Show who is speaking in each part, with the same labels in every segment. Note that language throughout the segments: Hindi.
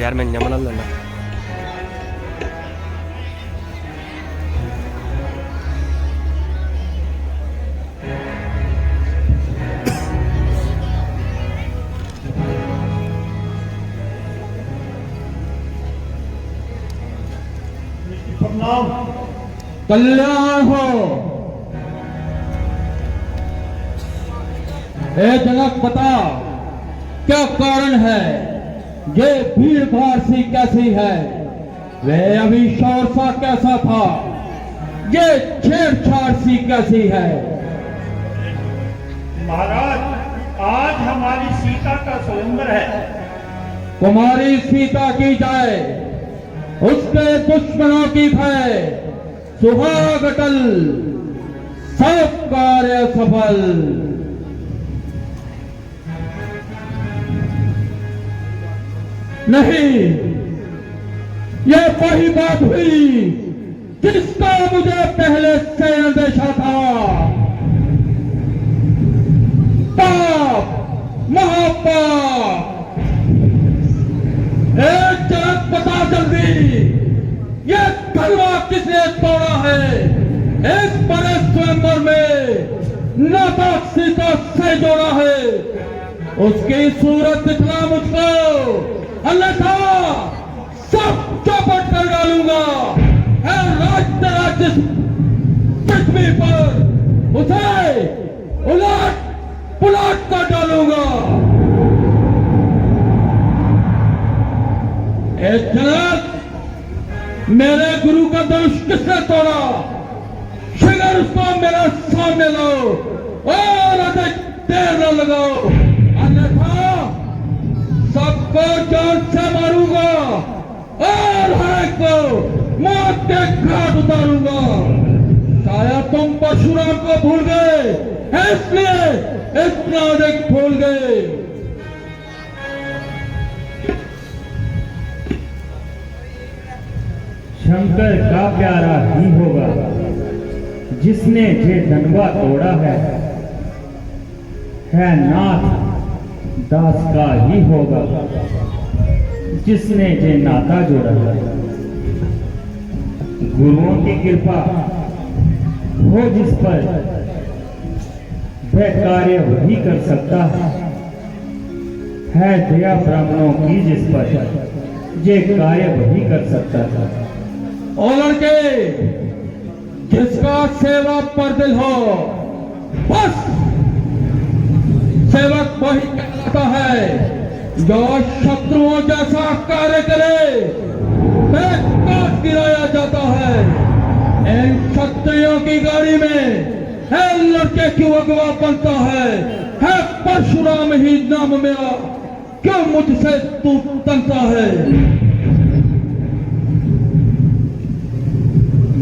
Speaker 1: यार मैं बना लेना।
Speaker 2: कल्याण हो। जनक बता क्या कारण है, ये भीड़ भाड़ सी कैसी है, वे अभी शोर सा कैसा था, ये छेड़छाड़ सी कैसी है।
Speaker 3: महाराज, आज हमारी सीता का स्वयंवर है।
Speaker 2: कुमारी सीता की जाए, उसके दुश्मनों की भय, सुहाग अटल, सब कार्य सफल। नहीं, यह वही बात हुई जिसका मुझे पहले से अंदेशा था। पाप, महापाप। एक जनक बता जल्दी, ये तलवा किसने तोड़ा है? इस बड़े स्वयंवर में नाता सीता से जोड़ा है, उसकी सूरत दिखला मुझको, अन्यथा सब चौपट कर डालूंगा। है राज्य पृथ्वी पर उसे उलट पुलट कर डालूंगा। एक जनक, मेरे गुरु का धनुष किसने तोड़ा? शीघ्र उसको मेरे सामने लाओ और अधिक देर न लगाओ, अन्यथा सबको जान से मारूंगा और हर एक को मौत के घाट उतारूंगा। शायद तुम परशुराम को भूल गए, इसलिए इतना अधिक भूल गए।
Speaker 3: शंकर का प्यारा ही होगा जिसने जे धनवा तोड़ा है नाथ दास का ही होगा जिसने जे नाता जोड़ा है। गुरुओं की कृपा हो जिस पर, वह कार्य वही कर सकता है दया ब्राह्मणों की जिस पर, ये कार्य वही कर सकता था।
Speaker 2: और लड़के, जिसका सेवा पर दिल हो, बस सेवक वही कहलाता है जो शत्रुओं जैसा कार्य करे, वह काट गिराया जाता है। इन क्षत्रियों की गाड़ी में है लड़के क्यों अगवा बनता है परशुराम ही नाम मेरा, क्यों मुझसे तू तनता है?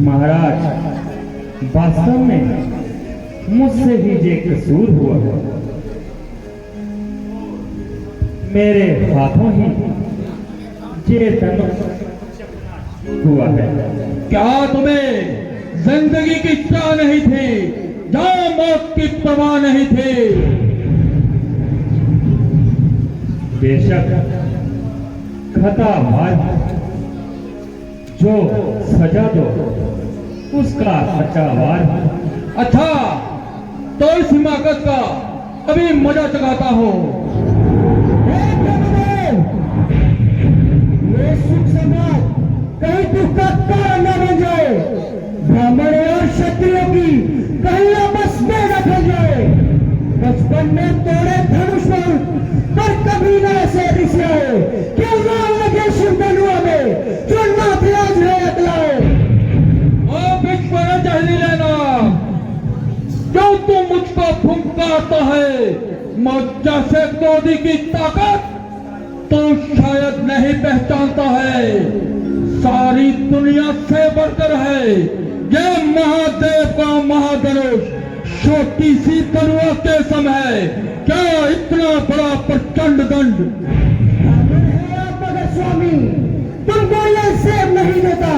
Speaker 3: महाराज, वास्तव में मुझसे भी जे कसूर हुआ है, मेरे हाथों ही जे हुआ है।
Speaker 2: क्या तुम्हें जिंदगी की चाह नहीं थी, जहां मौत की परवाह नहीं थी?
Speaker 3: बेशक खता मार जो सजा दो उसका सचावार।
Speaker 2: अच्छा, तो इस हिमाकत का अभी मजा चखाता हूं। ये सुख समाज कहीं दुख का कारण न बन जाए, ब्राह्मण और क्षत्रियों की कहीं आपस में न फैल जाए। बचपन में तोड़े धनुष पर कभी न ऐसे रिसाए, क्यों नाम लगे शिव धनुआ में जो नाथ आज है अतलाए। ओ विश्वर जहली लेना, क्यों तू मुझको फुंकारता है? मौजा से क्रोधी की ताकत तो शायद नहीं पहचानता है। सारी दुनिया से बढ़कर है ये महादेव का महाधनुष, छोटी सी तलवार के समय क्या इतना बड़ा प्रचंड दंड? मगर स्वामी, तुमको ये सेब नहीं देता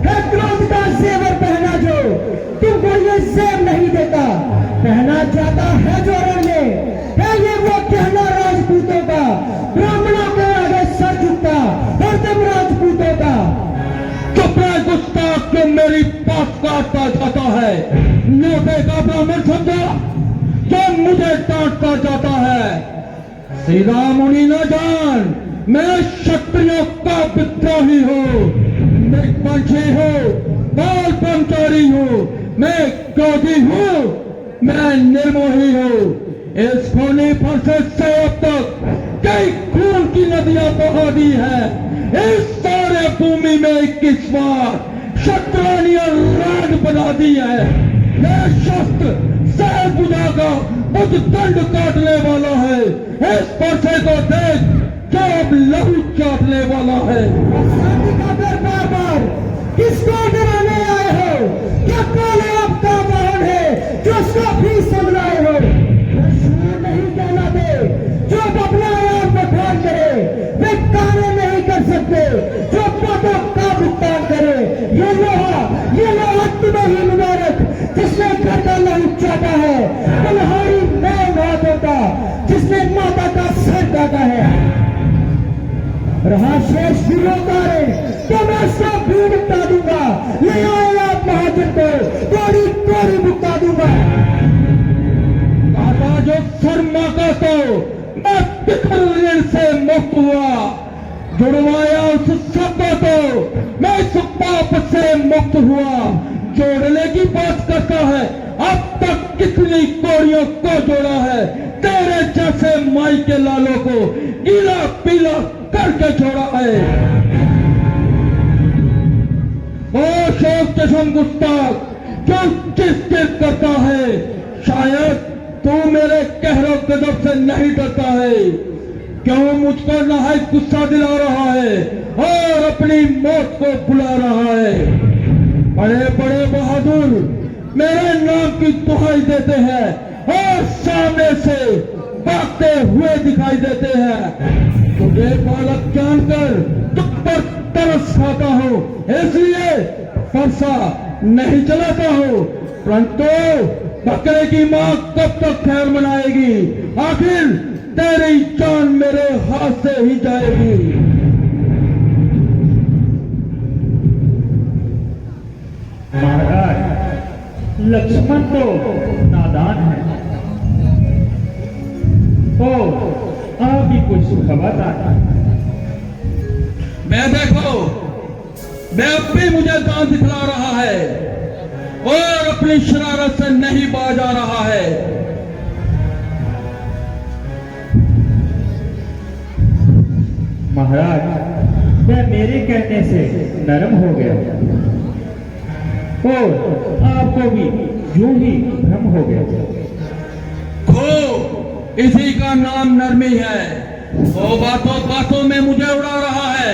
Speaker 2: है, क्रोध का जेवर पहना जो तुमको ये सेब नहीं देता, पहना जाता है जो रण में है ये वो कहना राजपूतों का, ब्राह्मणों के आगे सर झुकता दांत काटता जाता है। न्योते का ब्राह्मण समझा जो मुझे डांटता जाता है। सीधा मुनि न जान, मैं क्षत्रियों का विद्रोही हूँ, मृगवंशी हूँ, बाल ब्रह्मचारी हूँ, मैं क्रोधी हूँ, मैं निर्मोही हूँ। इस खूनी फंसे से अब तक कई खून की नदियां बहा दी है। इस सारे भूमि में 21 बार शत्रु राग बना दी है। यह शस्त्र सहज बुझागा बुद्ध दंड काटने वाला है। इस फंसे को देख जो अब लहू चाटने वाला है।
Speaker 1: शांति का दरबार बार किसको डराने आए हो? क्या काले आपका वाहन है जो उसको भी समझाए हो? रसूल नहीं कहना दे जो अपना आप बखान करे, वे कार्य नहीं कर सकते जो पदों का भुगतान करे। ये लोहा तुम्हें ही मुबारक जिसने घर का लहू चाटा है, तुम्हारी मैं हाथों का जिसने माता का सर काटा है। रहा शेष गिरोतारे तो मैं सब भी निपटा दूंगा। ले आए आप महाजन को कोरी कोरी भुगता दूंगा।
Speaker 2: काटा जो शर्मा का तो मैं तिखर ऋण से मुक्त हुआ, जुड़वाया उस सब तो मैं इस पाप से मुक्त हुआ। जोड़ने की बात करता है, अब तक कितनी कोड़ियों को जोड़ा है। तेरे जैसे माई के लालों को गीला पीला करके छोड़ा है। वो शोक चशम गुस्ताख जो चित करता है, शायद तू मेरे कहरों गजब से नहीं डरता है। क्यों मुझको नहायत गुस्सा दिला रहा है और अपनी मौत को बुला रहा है। बड़े बड़े बहादुर मेरे नाम की दुहाई देते हैं और सामने से भागते हुए दिखाई देते हैं। तुझे बालक जानकर तुझ पर तरस खाता हूँ, इसलिए फरसा नहीं चलाता हूँ। परंतु बकरे की माँ कब तक खैर मनाएगी? आखिर तेरी जान मेरे हाथ से ही जाएगी।
Speaker 3: महाराज, लक्ष्मण तो नादान है। ओ, आप भी कुछ खबर आता।
Speaker 2: मैं देखो, मैं अब भी मुझे दांत दिखला रहा है और अपनी शरारत से नहीं बाज आ रहा है।
Speaker 3: महाराज, वह मेरे कहने से नरम हो गया और आपको भी यूं ही भ्रम हो गया।
Speaker 2: खो इसी का नाम नरमी है। वो बातों बातों में मुझे उड़ा रहा है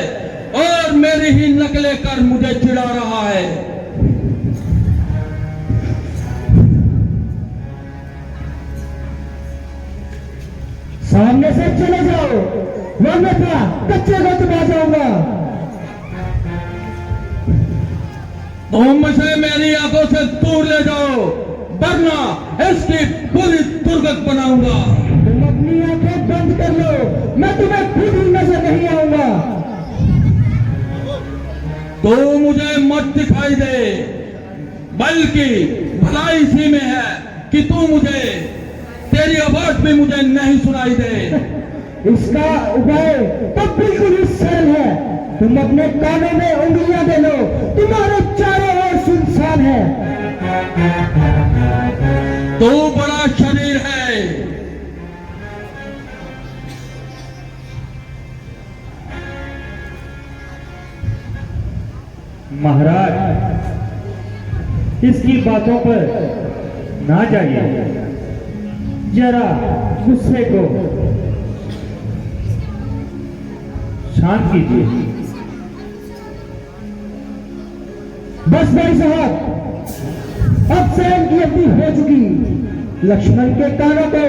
Speaker 2: और मेरी ही नकलें कर मुझे चिढ़ा रहा है।
Speaker 1: सामने से चले जाओ वरना कच्चे को दबा जाऊंगा।
Speaker 2: तुम मुझे मेरी आंखों से दूर ले जाओ वरना इसकी पूरी दुर्गत बनाऊंगा।
Speaker 1: तुम अपनी आंखें बंद कर लो, मैं तुम्हें खुद ही नजर नहीं आऊंगा।
Speaker 2: तो मुझे मत दिखाई दे, बल्कि भलाई इसी में है कि तू मुझे, तेरी आवाज भी मुझे नहीं सुनाई दे।
Speaker 1: इसका उपाय तो बिल्कुल ही सरल है। तुम अपने कानों में उंगलियां दे लो, तुम्हारे चारों ओर सुनसान है।
Speaker 2: तू बड़ा शरीर है,
Speaker 3: महाराज, इसकी बातों पर ना जाइए, जरा गुस्से को शांत कीजिए।
Speaker 1: बस भाई साहब, अब सहन की अपनी हो चुकी। लक्ष्मण के कानों को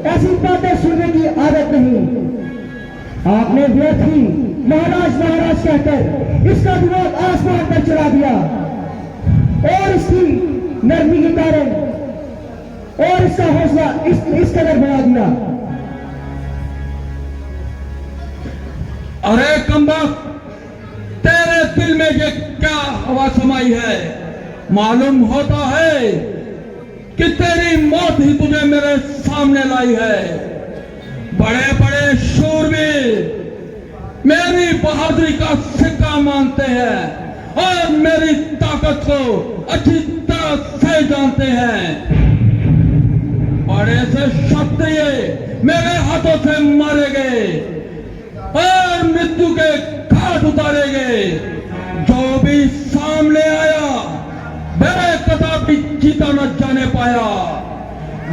Speaker 1: ऐसी बातें सुनने की आदत नहीं। आपने व्यर्थ ही महाराज महाराज कहकर इसका दिमाग आसमान पर चढ़ा दिया और इसकी नरमी के कारण और इसका हौसला इस कदर बढ़ा दिया।
Speaker 2: अरे कम्बख्त, तेरे दिल में ये क्या हवा समाई है?
Speaker 4: मालूम होता है कि तेरी मौत ही तुझे मेरे सामने लाई है। बड़े बड़े शूरवीर मेरी बहादुरी का सिक्का मानते हैं और मेरी ताकत को अच्छी तरह से जानते हैं। बड़े से क्षत्रिय मेरे हाथों से मारे गए और मृत्यु के घाट उतारे गए। जो भी सामने आया वह कदापि जीता न जाने पाया।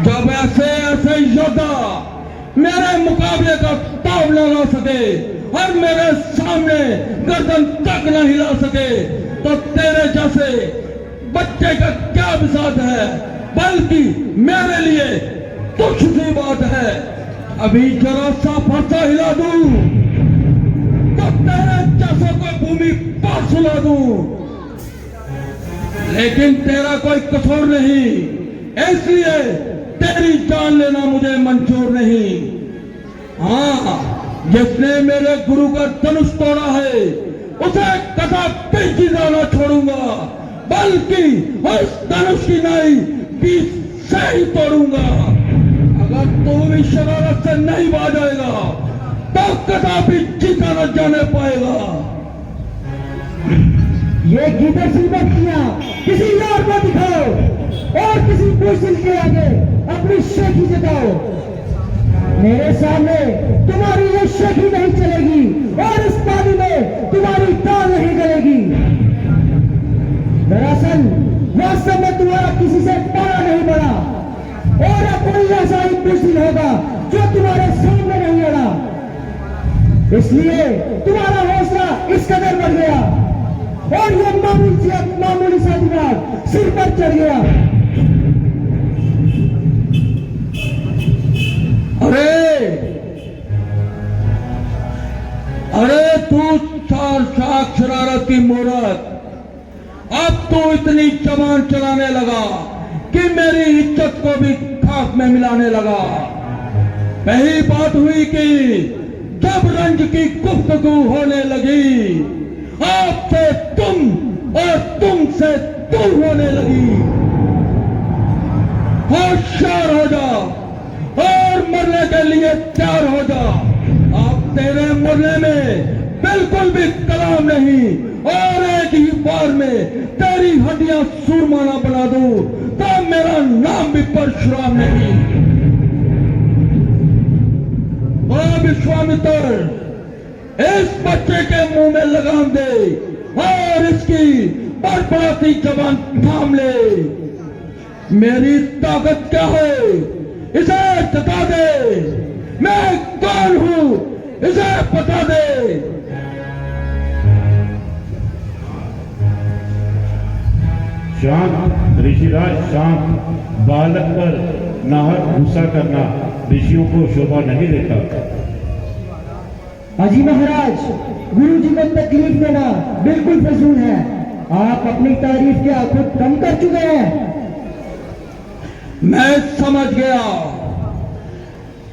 Speaker 4: जब ऐसे ऐसे योद्धा मेरे मुकाबले का ताव न ला सके और मेरे सामने गर्दन तक न हिला सके तो तेरे जैसे बच्चे का क्या विसाद है, बल्कि मेरे लिए तुच्छ सी बात है। अभी जरा सा फरसा हिला दूं तो तेरे जैसों को भूमि पर सुला दूं, लेकिन तेरा कोई कसूर नहीं, इसलिए तेरी जान लेना मुझे मंजूर नहीं। हाँ, जिसने मेरे गुरु का धनुष तोड़ा है उसे कदापि जिंदा न छोड़ूंगा, बल्कि उस धनुष की नाई बीच से ही तोड़ूंगा। अगर तू भी शरारत से नहीं बाज आएगा तो कदापि जीता न जाने पाएगा।
Speaker 2: ये गीदड़ सी बत्तियां किसी और को दिखाओ और किसी मुश्किल के आगे अपनी शेखी जताओ। मेरे सामने तुम्हारी ये शेखी नहीं चलेगी और इस पानी में तुम्हारी टांग नहीं गलेगी। दरअसल वास्तव में तुम्हारा किसी से पारा नहीं पड़ा और अब कोई ऐसा ही मुश्किल होगा जो तुम्हारे सामने नहीं अड़ा। इसलिए तुम्हारा हौसला इस कदर बढ़ गया और ये मामूली सा दिमाग सिर पर चढ़ गया।
Speaker 4: अरे तू चार चाक शरारत की मूरत, अब तो इतनी जबान चलाने लगा कि मेरी इज्जत को भी खाक में मिलाने लगा। वही बात हुई कि जब रंज की गुफ्तगू होने लगी, आपसे तुम और तुमसे तू होने लगी। होशियार हो जा और मरने के लिए तैयार हो जा। अब तेरे मरने में बिल्कुल भी कलाम नहीं और एक ही बार में तेरी हड्डियां सुरमाना बना दूं तो मेरा नाम भी परशुराम नहीं। ओ विश्वामित्र, इस बच्चे के मुंह में लगाम दे और इसकी बड़बड़ाती जबान थाम ले। मेरी ताकत क्या है इसे बता दे, मैं कौन हूं इसे बता दे।
Speaker 3: शांत ऋषिराज शांत। बालक पर नाहक गुस्सा करना ऋषियों को शोभा नहीं देता।
Speaker 2: अजी महाराज, गुरु जी को तकलीफ देना बिल्कुल फजूल है। आप अपनी तारीफ क्या खुद कम कर चुके हैं।
Speaker 4: मैं समझ गया,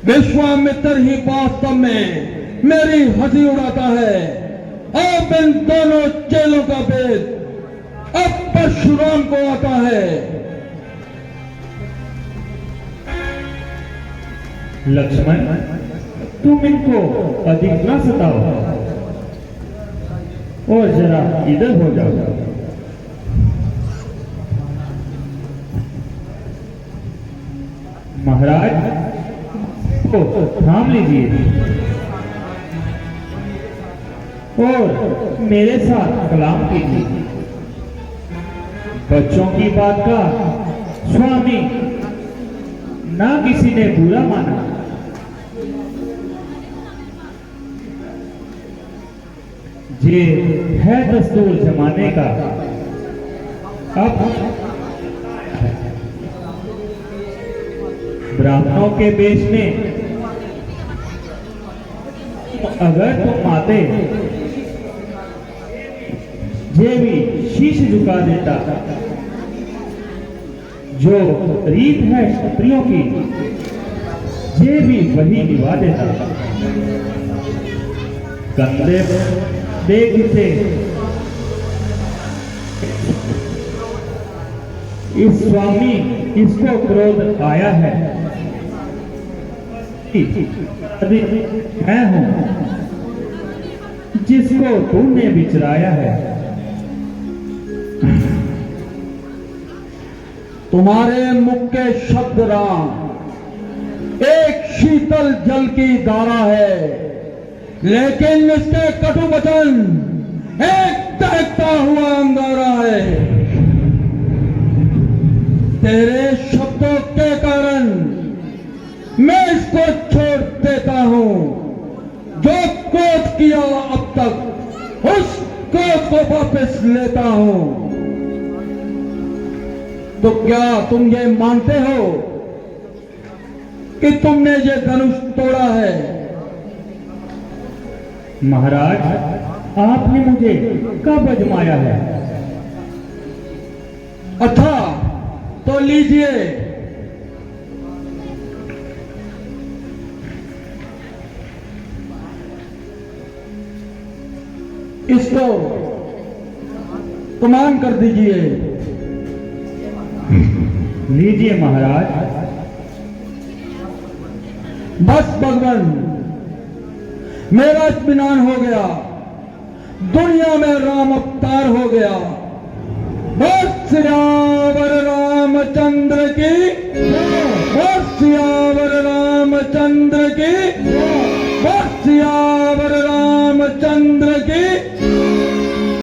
Speaker 4: विश्वामित्र ही वास्तव में मेरी हंसी उड़ाता है। अब इन दोनों चेलों का भेद अब परशुराम को आता है।
Speaker 3: लक्ष्मण, तुम इनको अधिक न सताओ और जरा इधर हो जाओ। महाराज को थाम लीजिए और मेरे साथ कलाम कीजिए। बच्चों की बात का स्वामी ना किसी ने बुरा माना। ये है दस्तूर जमाने का। अब ब्राह्मणों के बेश में अगर तुम आते ये भी शीश झुका देता। जो रीत है क्षत्रियों की ये भी वही निभा देता। कंधे देख इसे
Speaker 2: इस स्वामी इसको क्रोध आया है। मैं हूं जिसको तूने बिचराया है।
Speaker 4: तुम्हारे मुख के शब्द राम एक शीतल जल की धारा है, लेकिन इसके कटु वचन एक दहकता हुआ अंगारा है। तेरे शब्दों के कारण मैं इसको छोड़ देता हूं। जो क्रोध किया अब तक उस क्रोध को वापस लेता हूं। तो क्या तुम ये मानते हो कि तुमने ये धनुष तोड़ा है?
Speaker 2: महाराज, आपने मुझे कब आजमाया है?
Speaker 4: अच्छा, तो लीजिए। इसको कमान कर दीजिए।
Speaker 2: लीजिए महाराज।
Speaker 4: बस भगवान, मेरा इत्मीनान हो गया। दुनिया में राम अवतार हो गया। बस सियावर रामचंद्र की, बस सियावर रामचंद्र की